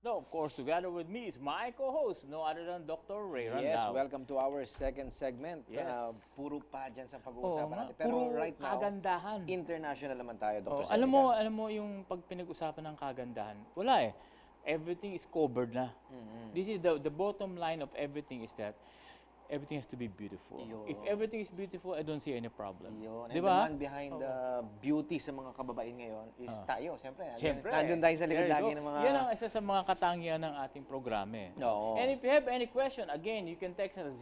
So, of course, together with me is my co-host, no other than Dr. Ray Yes, Randao. welcome to our second segment. Yes. Puro pageants ang Oo pag-uusapan nga, natin. Pero puro right now, kagandahan. international naman tayo, Oh, Dr. Celica. alam mo yung pag pinag-usapan ng kagandahan, wala eh. Everything is covered na. This is the bottom line of everything is that everything has to be beautiful. Yun. If everything is beautiful, I don't see any problem. Yun. Di And the ba? man behind the beauty sa mga kababain ngayon is tayo, siyempre. Siyempre. Nandun tayo sa likod There you lagi go. ng mga... Yan ang isa sa mga katangian ng ating programa. Oo. And if you have any question, again, you can text us at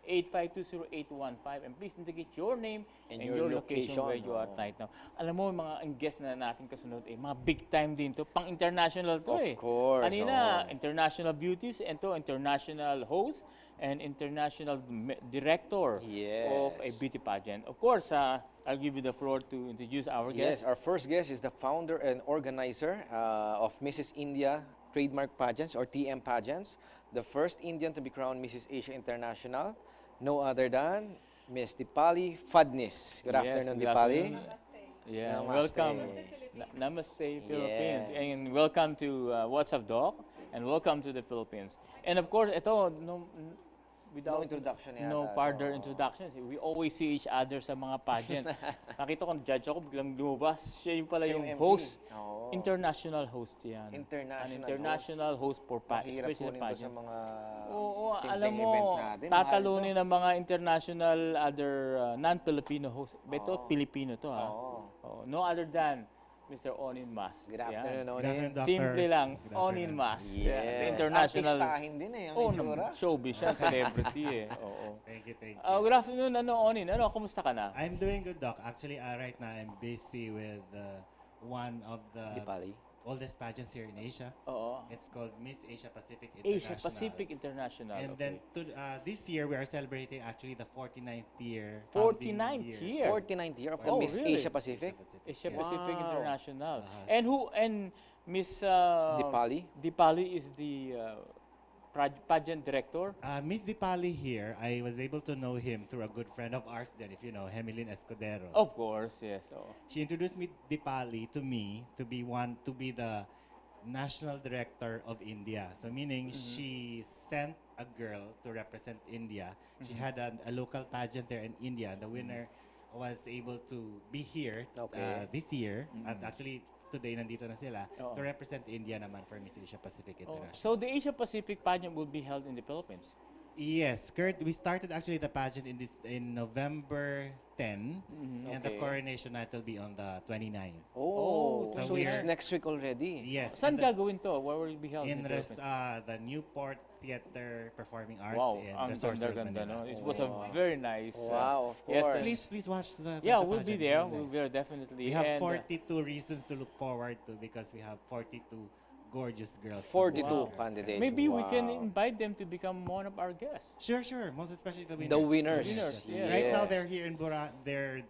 0925-8520815 and please indicate your name and your location where you are right now. Alam mo, yung mga guest na natin kasunod, mga big time din to. Pang-international to Of course, Kanina, international beauties and to international host and international director of a beauty pageant. Of course, I'll give you the floor to introduce our guest. Yes, our first guest is the founder and organizer of Mrs. India Trademark Pageants or TM Pageants, the first Indian to be crowned Mrs. Asia International, no other than Miss Dipali Fadnis. Good afternoon, good Dipali. afternoon. Yeah, Namaste. welcome. Namaste, Philippines. Yes. And welcome to What's Up, Doc? And welcome to the Philippines. And of course, ito, without No introduction yata. no further introductions. We always see each other sa mga pageant. Nakita ko, judge ako, biglang lumabas. Siya yung pala Siya yung yung MC. host. Oo. International host yan. International An international host for Mahirap especially kunin to sa pageant. mga Oo, simpleng alam mo, event natin. tatalunin ng mga international other non-Filipino hosts. Beto, Filipino to ha. Oo. No other than Mr. Onin Mas. Good afternoon, Yan. Onin. Simple lang, Onin Mas. Yes. The international. Artistahin din eh, ang Oh, itsura. showbiz siya, celebrity eh. Oo. Thank you. Good afternoon, Onin. Kumusta ka na? I'm doing good, Doc. Actually, right now I'm busy with one of the Dipali. oldest pageants here in Asia. Oo. It's called Miss Asia Pacific International. Asia Pacific International. And okay. then this year we are celebrating actually the 49th year. 49th founding year. 49th year of the Oh, Miss really? Asia Pacific. Asia Yes. Pacific Wow. International. Yes. And Miss Dipali? Dipali is the pageant director. Miss Dipali here, I was able to know him through a good friend of ours then, if you know, Hemilyn Escudero. Of course, yes. She introduced me Dipali to me to be the national director of India. So meaning she sent a girl to represent India. She had a local pageant there in India. The winner was able to be here this year. At actually today nandito na sila to represent India naman for Miss Asia Pacific International. So the Asia Pacific pageant will be held in the Philippines. Yes, Kurt, we started actually the pageant in November 10, and the coronation night will be on the 29th. Oh, so so it's we're- next week already. Yes. Saan and the- gagawin to? Where will it be held? in the Philippines? the Newport Theater Performing Arts Wow, in ang Resortsville, ganda, Manila. no? It was a very nice. Wow, of yes, course. Please watch the Yeah, the we'll be pageant. there. It's We'll really be nice. there definitely. We have And, 42 reasons to look forward to because we have 42 gorgeous girls. 42 Wow. candidates. maybe we can Wow. invite them to become one of our guests. Sure. Most especially the winners. The winners. yes. Right now Yes. they're here in they're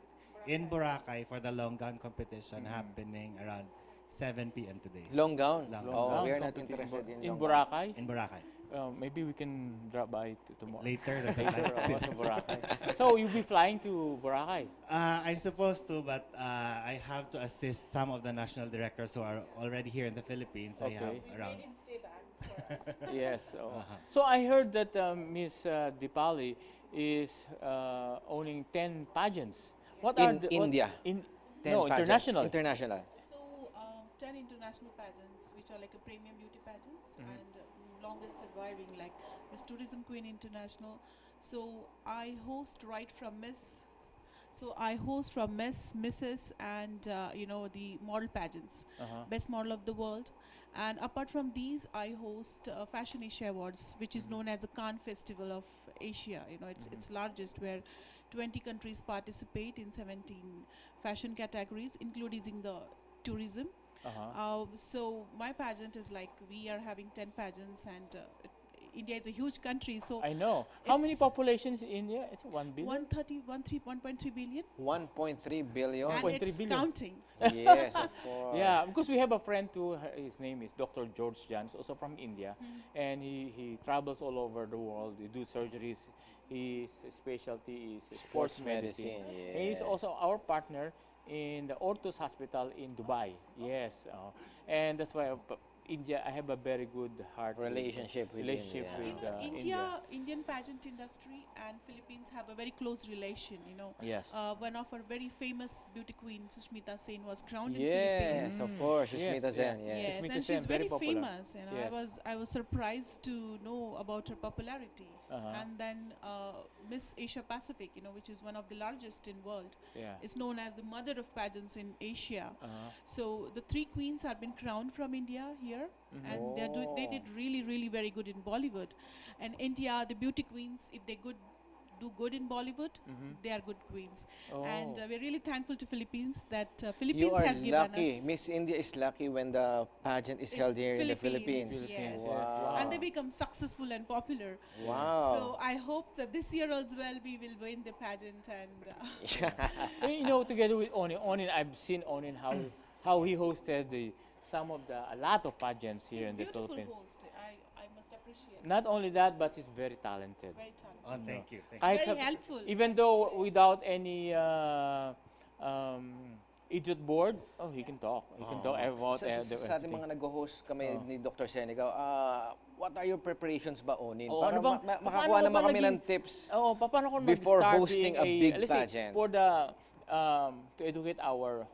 in Boracay for the long gown competition happening around 7 p.m. today. Long gown. Long Oh, gown we are not competition interested in in long gown. Boracay. In Boracay. Maybe we can drop by tomorrow. Later, there's a Later, flight. sa Boracay. So you'll be flying to Boracay. I'm supposed to, but I have to assist some of the national directors who are already here in the Philippines. I have Okay. around. Yes. So I heard that Miss Dipali is owning 10 pageants. What In are the, India. 10 pageants. international. International. So, 10 international pageants, which are like a premium beauty pageants, and longest surviving, like Miss Tourism Queen International. So, I host right from Miss. So, I host from Miss, Mrs. and the model pageants, best model of the world. And apart from these, I host Fashion Asia Awards, which is known as the Cannes Festival of Asia. It's largest, where 20 countries participate in 17 fashion categories, including the tourism. So my pageant is like, we are having 10 pageants, and India is a huge country, so I know. How many It's- populations in India? It's 1 billion. 1.3 billion, 1.3 billion. and 1.3 it's billion. counting. Yes, of course. Yeah, because we have a friend too. His name is Dr. George Jans, also from India, and he travels all over the world. He do surgeries. His specialty is sports medicine. And he's yeah. also our partner in the Ortos Hospital in Dubai. Yes, and that's why India, I have a very good heart Relationship with relationship India. with You know, India. Indian pageant industry and Philippines have a very close relation. You know, Yes. one of our very famous beauty queen, Sushmita Sen, was crowned in Yes, Philippines. of course. Yes, Susmita Sen, yeah. yes. Yes, Smita and Sen, she's very very popular. famous. You know, Yes. I was surprised to know about her popularity. Uh-huh. And then Miss Asia Pacific, you know, which is one of the largest in world, Yeah. is known as the mother of pageants in Asia. Uh-huh. So the three queens have been crowned from India here, and they did Oh. really very good in Bollywood. And India, the beauty queens, if they do good in Bollywood, they are good queens. And Oh. we're really thankful to Philippines that You Philippines are has given lucky. us Miss India is lucky when the pageant is It's held here in the Philippines, Philippines. yes. Wow. and they become successful and popular. Wow. So I hope that this year as well we will win the pageant and You know, together with Onin, I've seen Onin how he hosted a lot of pageants here he's a in the beautiful Philippines. host. I must appreciate. Not only that, but he's very talented. Very talented. Oh, thank you. Thank you. Kahit Very helpful. Even though without any idiot board, oh, he can talk. He can talk about Sa ating mga nag-host kami Oh. ni Dr. Senegal, what are your preparations ba, Onin? Oo, Para ano bang- makakuha paano ka naman ba kami ng naging- tips. Oh, paano ko Before mag-start hosting being a big let's say, pageant. for the to educate our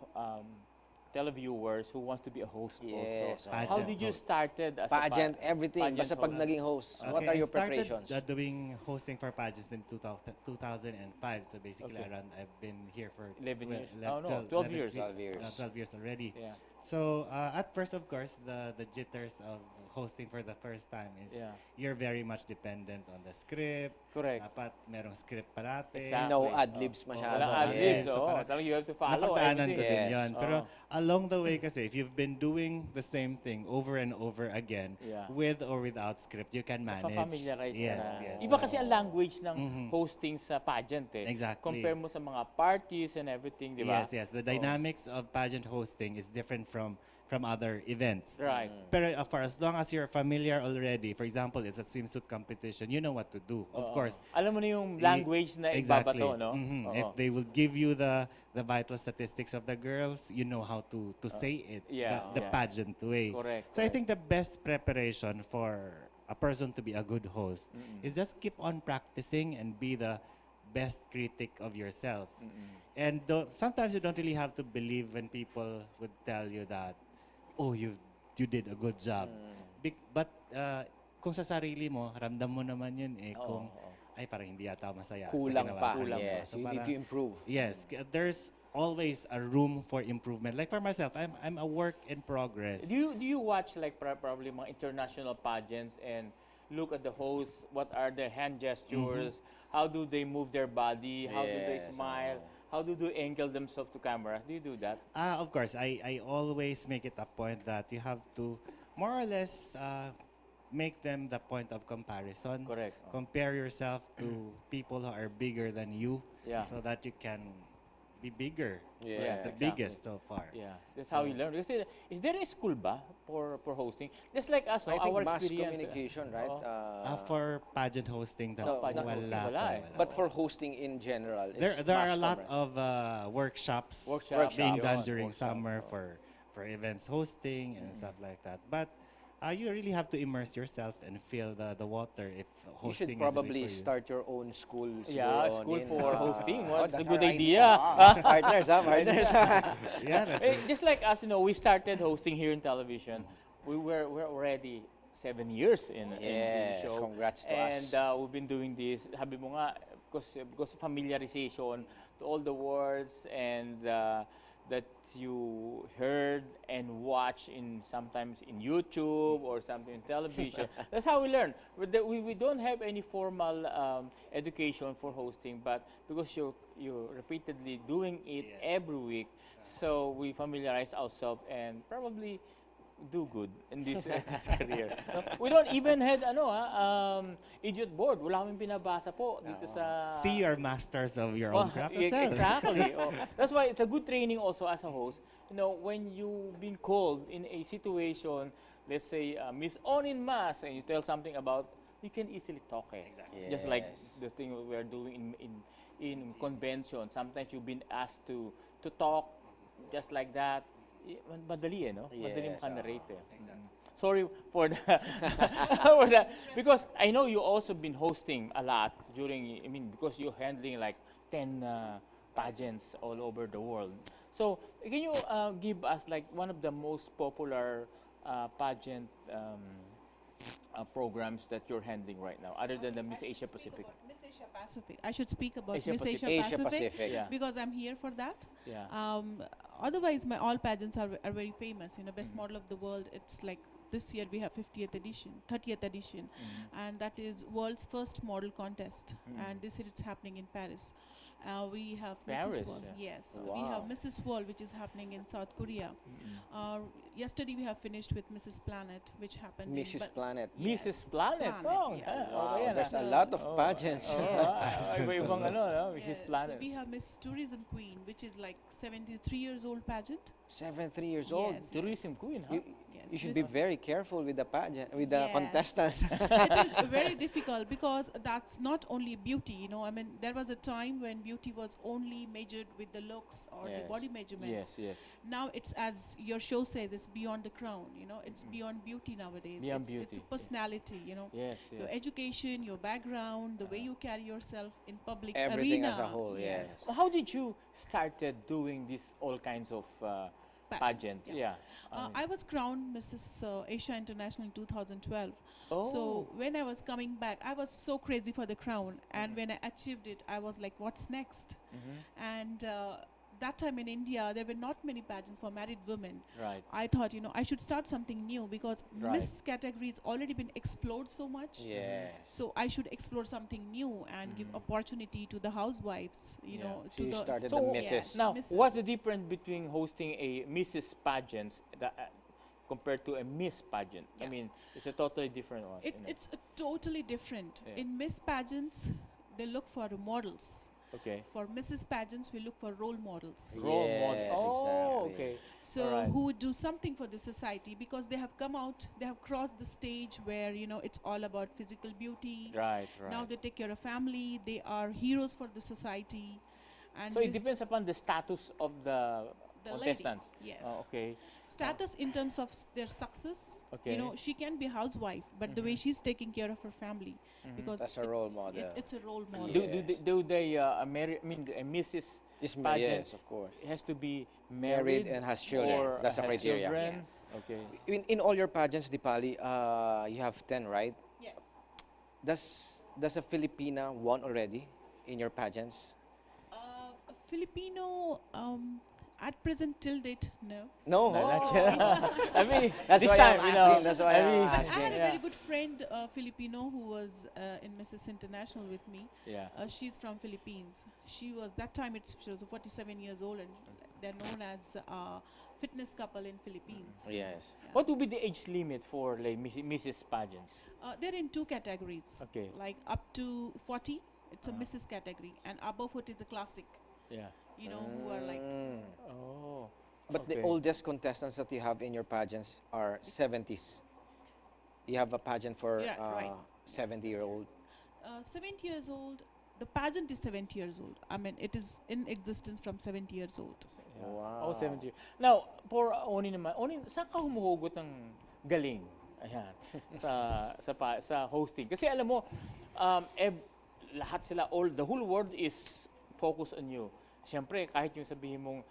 televiewers who wants to be a host Yes, also. oh. How Pageant did you host. started as Pageant, a everything. pageant Basta pag host? naging host, what are I your started preparations? doing hosting for pageants in 2005. So basically, Okay. around I've been here for 11 twel- years. ele- Oh, no, 12 11 years. 12 years. 12 years already. Yeah. So at first, of course, the jitters of hosting for the first time is Yeah. you're very much dependent on the script. Correct. Dapat merong script parate. Exactly. No ad-libs masyado. Walang ad-libs, Yes. So oh. parang Talagang you have to follow Napagdaanan ko everything. din Yes. yun. Pero Oo. along the way kasi, if you've been doing the same thing over and over again, Yeah. with or without script, you can manage. Familiarize Yes, ka na. yes. Iba kasi ang language ng Mhm. hosting sa pageant eh. Exactly. Compare mo sa mga parties and everything, di ba? Yes, yes. The dynamics of pageant hosting is different from other events. Right. Pero for as long as you're familiar already, for example, it's a swimsuit competition, you know what to do. Of Oo. course, Alam mo na yung language na exactly. ibabato, no? Mhm. Oo. If they will give you the vital statistics of the girls, you know how to say it yeah, the yeah. pageant way. Correct, So I think the best preparation for a person to be a good host is just keep on practicing and be the best critic of yourself. And sometimes you don't really have to believe when people would tell you that, oh, you did a good job. But kung sa sarili mo, ramdam mo naman yun eh. Oo, Kung, oo. ay, parang hindi ata masaya. sa Kulang ginawa pa. ko. Kulang pa. Yes, So you need parang- to improve. Yes, there's always a room for improvement. Like for myself, I'm a work in progress. Do you watch like probably mga international pageants and look at the hosts? What are their hand gestures? How do they move their body? How do they Yes, smile? How do they angle themselves to camera? Do you do that? Of course, I always make it a point that you have to more or less make them the point of comparison. Correct. Compare yourself to people who are bigger than you, Yeah. so that you can be bigger. Yes, The exactly. biggest so far. Yeah, that's how you learn. Kasi, is there a school ba for hosting? Just like us, I no, think our mass experience. communication, right? Oo. For pageant hosting, No, pageant hosting, wala eh. wala. But for hosting in general, it's There are a mass lot cover. of workshops, Workshops, being yun, done during workshops, summer oo. for events hosting and stuff like that. But you really have to immerse yourself and feel the water if You should hosting probably is really for you. start your own school. Yeah, siguro, school Onin. for hosting. That's a that's good our idea. Partners, partners. Yeah, that's Eh, just like us, we started hosting here in television. We're already 7 years in the Yes, show. congrats to and us. we've been doing this. Sabi mo nga, because familiarization to all the words and that you heard and watch sometimes in YouTube or something in television. That's how we learn. We don't have any formal education for hosting, but because you're repeatedly doing it Yes. every week, so we familiarize ourselves and probably do good in this career. No, we don't even had idiot board. Wala kaming binabasa po dito sa See, you're masters of your own craft as well. Exactly. Oh. That's why it's a good training also as a host. When you've been called in a situation, let's say Miss Onin Mas, and you tell something about, you can easily talk. Exactly. Just like Yes. the thing we're doing in convention. Sometimes you've been asked to talk just like that. Madali no? Madali Yes, maka-narrate eh. Exactly. sorry for the for that, because I know you also been hosting a lot during. I mean, because you're handling like 10 pageants all over the world. So can you give us like one of the most popular pageant programs that you're handling right now, other than the Miss Asia Pacific? Miss Asia Pacific. I should speak about Asia Miss Pacific. Asia Asia Pacific, Pacific. Yeah. because I'm here for that. Yeah. Otherwise, my all pageants are very famous. You know, Best Model of the World. It's like this year we have 50th edition, 30th edition, and that is world's first model contest. And this year it's happening in Paris. We have Paris, Mrs. World. yeah. Yes, we have Wow. Mrs. World, which is happening in South Korea. Yesterday we have finished with Mrs. Planet, which happened. in Mrs. Ba- Planet. Yes. Mrs. Planet. Planet, Oh, yeah. Wow, okay, there's a So- lot of pageants. Iba-ibang ano, no? Mrs. Yeah, Planet. So we have Miss Tourism Queen, which is like 73 years old pageant. 73 years old. Yes. Tourism queen, huh? You, Yes, you should be Miss- very careful with the pageant, with the Yes. contestants. It is very difficult because that's not only beauty, you know. I mean, there was a time when beauty was only measured with the looks or the Yes. body measurements. Yes, yes. Now it's, as your show says, it's beyond the crown, you know. It's beyond beauty nowadays. Beyond It's beauty, yeah. personality, you know. Yes, Your yes. education, your background, the way you carry yourself in public Everything arena. as a whole, yes. So how did you started doing this all kinds of pageant? yeah. Yeah. I was crowned Mrs. Asia International in 2012. Oh. So when I was coming back, I was so crazy for the crown. And when I achieved it, I was like, what's next? And that time in India, there were not many pageants for married women. Right. I thought, you know, I should start something new because Right. Miss category's already been explored so much. Yes. So I should explore something new and give opportunity to the housewives, you Yeah. know. So to you the started So, the yes. Mrs. Now, Mrs. what's the difference between hosting a Mrs. pageants compared to a Miss pageant? I Yeah. mean, it's a totally different one. you know. It's totally different. Yeah. In Miss pageants, they look for models. Okay. For Mrs. pageants, we look for role models. Role model. Yes, Oh, exactly. okay. So Alright. who would do something for the society because they have come out, they have crossed the stage where, you know, it's all about physical beauty. Right, right. Now they take care of family. They are heroes for the society. And So it this depends upon the status of the lady, contestants. yes. Oh, okay. Status in terms of their success. Okay. You know, she can be a housewife, but the way she's taking care of her family, because That's a role model. it's a role model. Yeah. Do they marry? I mean, a Mrs. Yes, pageant yes, of course. has to be Married married, and has children. or That's a has criteria. children? Yes. Okay. In all your pageants, Dipali, you have 10, right? Yeah. Does a Filipina won already in your pageants? A Filipino, at present till date, no. No. No, not yet. I mean, That's this why time, I'm you asking, know. that's why I I'm mean, But I asking. had a Yeah. very good friend, Filipino, who was in Mrs. International with me. Yeah. She's from Philippines. She was that time. She was 47 years old, and they're known as fitness couple in Philippines. Yes. Yeah. What would be the age limit for like Mrs. pageants? They're in two categories. Okay. Like up to 40, it's a Uh-huh. Mrs. category, and above 40 is a classic. Yeah. You know, who are like Mm. Oh. But the okay. oldest contestants that you have in your pageants are 70s. You have a pageant for Yeah, right. 70-year-old. 70 years old. The pageant is 70 years old. I mean, it is in existence from 70 years old. Yeah. Wow. Oh, 70. Now, for Onin naman, Onin, saan ka humuhugot ng galing? Ayan. sa hosting. Kasi alam mo, lahat sila, the whole world is focused on you. Siyempre, kahit yung sabihin mong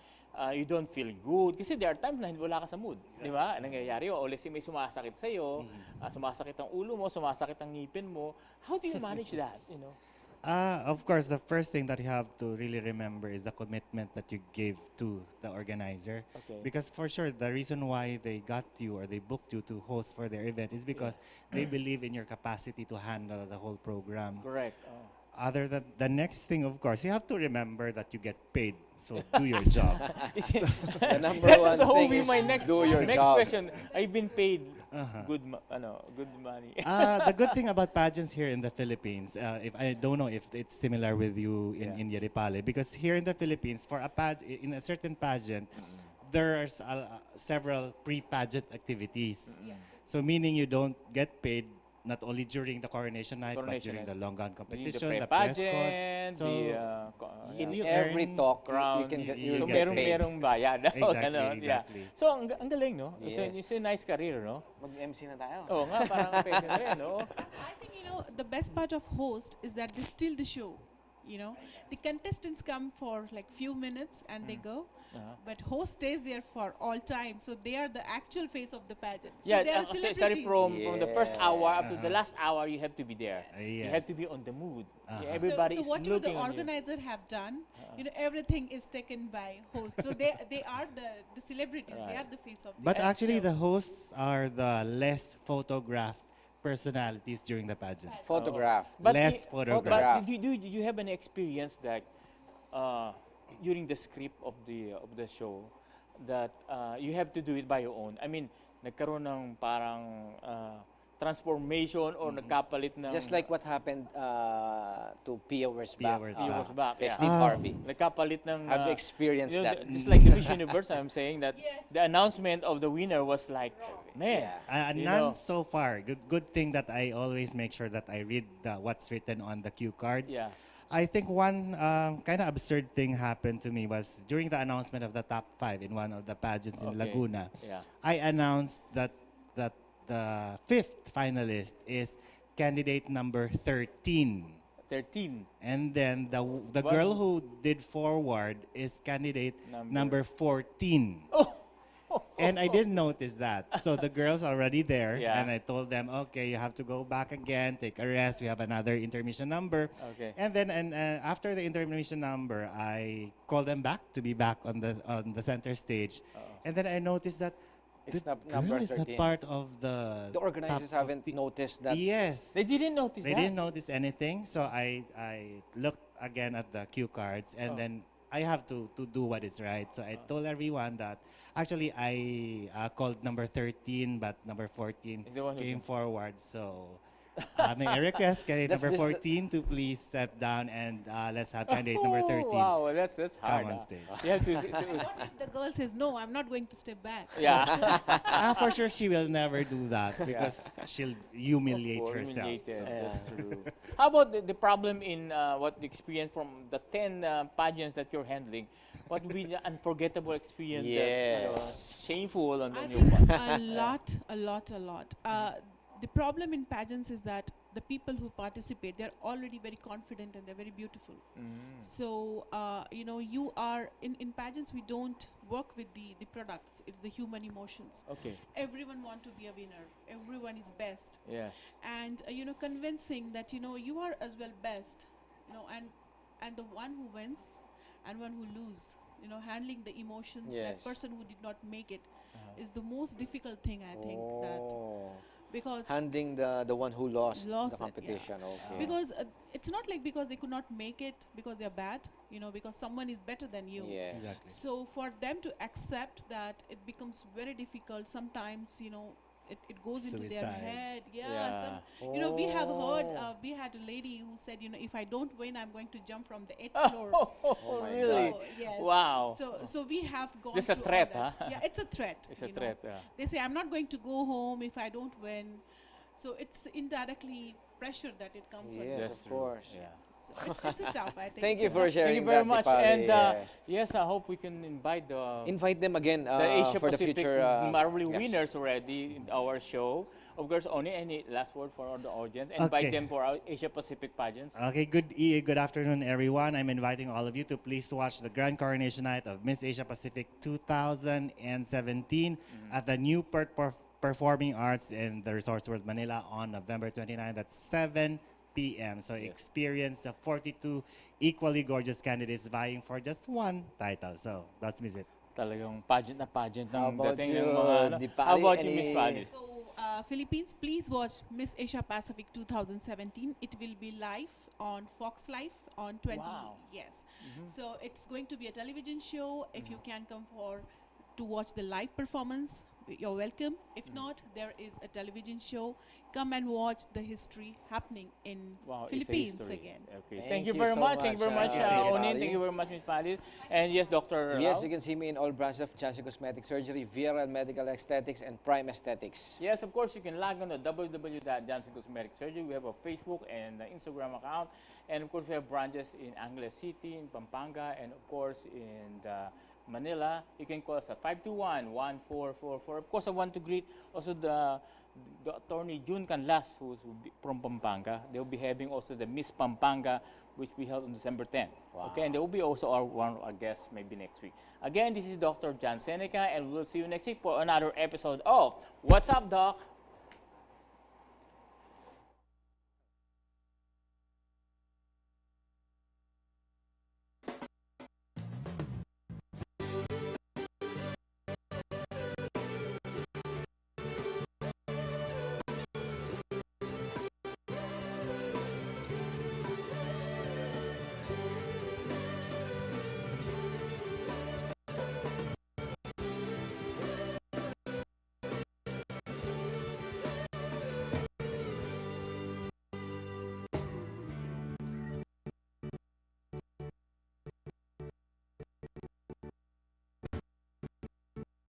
you don't feel good. Kasi there are times na wala ka sa mood. Di ba? Nangyayari yun. O let's say may sumasakit sa'yo, sumasakit ang ulo mo, sumasakit ang ngipin mo. How do you manage that? You know? Of course, the first thing that you have to really remember is the commitment that you gave to the organizer. Okay. Because for sure, the reason why they got you or they booked you to host for their event is because they believe in your capacity to handle the whole program. Correct. Oh. Other than the next thing, of course, you have to remember that you get paid. So do your job. The number That one will thing be is my next do your next job. question. I've been paid Uh-huh. good money. The good thing about pageants here in the Philippines, if I don't know if it's similar with you in Yeah. India, Dipali, because here in the Philippines, for in a certain pageant, there's several pre-pageant activities. So meaning you don't get paid not only during the coronation night, but Coronation during night. the long gun The competition, the press con. pre-pageant, So, In you every earn talk, crown. you can get, you you'll So get get paid. paid. merong bayad. Exactly, Yeah. exactly. So ang galing, no? So Yes. it's a nice career, no? Mag-MC na tayo. Oo nga, parang pwede na rin, no? I think the best part of host is that they steal the show. The contestants come for like few minutes and they go, but host stays there for all time. So they are the actual face of the pageant. So Yeah, they are so celebrities. starting from the first hour up to the Uh-huh. last hour, you have to be there. You have to Yes. be on the mood. Uh-huh. Everybody so is whatever looking the on you. organizer have done, everything is taken by host. So they are the celebrities. They Right. are the face of the But actually, show. the hosts are the less photographed personalities during the pageant. Photograph. Less But photograph. did you have any experience that uh, during the script of the show that you have to do it by your own? I mean, nagkaroon ng parang transformation or nagkapalit ng Just like what happened to Pia Pia Wurzbach, Wurzbach. few years back. kay Yeah. Steve Harvey. Nagkapalit ng Have you experienced that? just like the Miss Universe, I'm saying that Yes. the announcement of the winner was like, man, Yeah. you None know. so far. Good thing that I always make sure that I read what's written on the cue cards. Yeah. I think one kind of absurd thing happened to me was during the announcement of the top 5 in one of the pageants in Okay. Laguna. Yeah. I announced that the 5th finalist is candidate number 13. 13. And then the One girl who- who did forward is candidate Number- number 14. Oh. And I didn't notice that. So the girls already there, Yeah. and I told them, okay, you have to go back again, take a rest. We have another intermission number. Okay. And then after the intermission number, I called them back to be back on the center stage. And then I noticed that It's the number girl is not 13. part of the The organizers top haven't 50. noticed that. Yes. They didn't notice They that. didn't notice anything. So I looked again at the cue cards, and then I have to do what is right. So I told everyone that actually I called number 13, but number 14 Is the one who came can- forward. So may I request candidate That's number just 14 to please step down, and let's have candidate number Oh, 13 wow, that's hard. come on ah. stage. You have to What if the girl says, no, I'm not going to step back? yeah. For sure she will never do that because she'll humiliate Or herself. humiliated, So. That's true. How about the problem in what the experience from the 10 pageants that you're handling? What would be the unforgettable experience that Yes. shameful on I your think part? a lot. The problem in pageants is that the people who participate, they're already very confident and they're very beautiful. So, you are, in pageants, we don't work with the products. It's the human emotions. Okay. Everyone want to be a winner. Everyone is best. Yes. And, convincing that, you are as well best, and the one who wins and one who lose, handling the emotions, that Yes. person who did not make it is the most difficult thing, I think, that Oh. because Handling the one who lost, Lost the it, yeah. competition. Okay. because it's not like because they could not make it because they're bad, because someone is better than you. Yes. Exactly. So for them to accept that, it becomes very difficult sometimes. It goes into their Suicide. head. Yeah. We have heard, Oh. we had a lady who said, if I don't win, I'm going to jump from the 8th floor. Oh my really? God. So, yes. Wow. So we have gone This a through all threat, that. huh? Yeah, it's a threat. It's a you know. threat. Yeah. They say, I'm not going to go home if I don't win. So it's indirectly pressure that it comes on you. Yes, That's of true. course. Yeah. So it's a tough, I think. Thank It's you a for tough- sharing Thank you very that, much. Dipali. And Yes. yes, I hope we can invite the Invite them again Asia for the Pacific future. Marley yes. winners already in our show. Of course, only any last word for the audience. Invite Okay. them for our Asia Pacific pageants. Okay, good afternoon, everyone. I'm inviting all of you to please watch the Grand Coronation Night of Miss Asia Pacific 2017 at the new Performing Arts in the Resorts World Manila on November 29th at 7 p.m. So experience the 42 equally gorgeous candidates vying for just one title. So let's miss it. Talagang pageant na pageant How ng about dating you, ng mga ano. Dipali? How about you, Any- Miss Valdez? So, Philippines, please watch Miss Asia Pacific 2017. It will be live on Fox Life on 20. Wow. Yes. So it's going to be a television show. If you can come to watch the live performance, you're welcome. If not, there is a television show. Come and watch the history happening in Wow, it's a Philippines history. again. Okay. Thank you you very so much. Thank you very much, much, Dr. Onin. Pali. Thank you very much, Ms. Pali. And yes, Dr. Yes, Lau. you can see me in all branches of Jancen Cosmetic Surgery, Viral Medical Aesthetics, and Prime Aesthetics. Yes, of course, you can log on to www.jancen-cosmetic-surgery. We have a Facebook and Instagram account. And of course, we have branches in Angeles City, in Pampanga, and of course, in Manila. You can call us at 521-1444. Of course, I want to greet also the attorney June Canlas, who's from Pampanga. They'll be having also the Miss Pampanga, which we held on December 10. Wow. Okay, and they will be also one of our guests maybe next week. Again, this is Dr. John Seneca, and we'll see you next week for another episode of What's Up, Doc?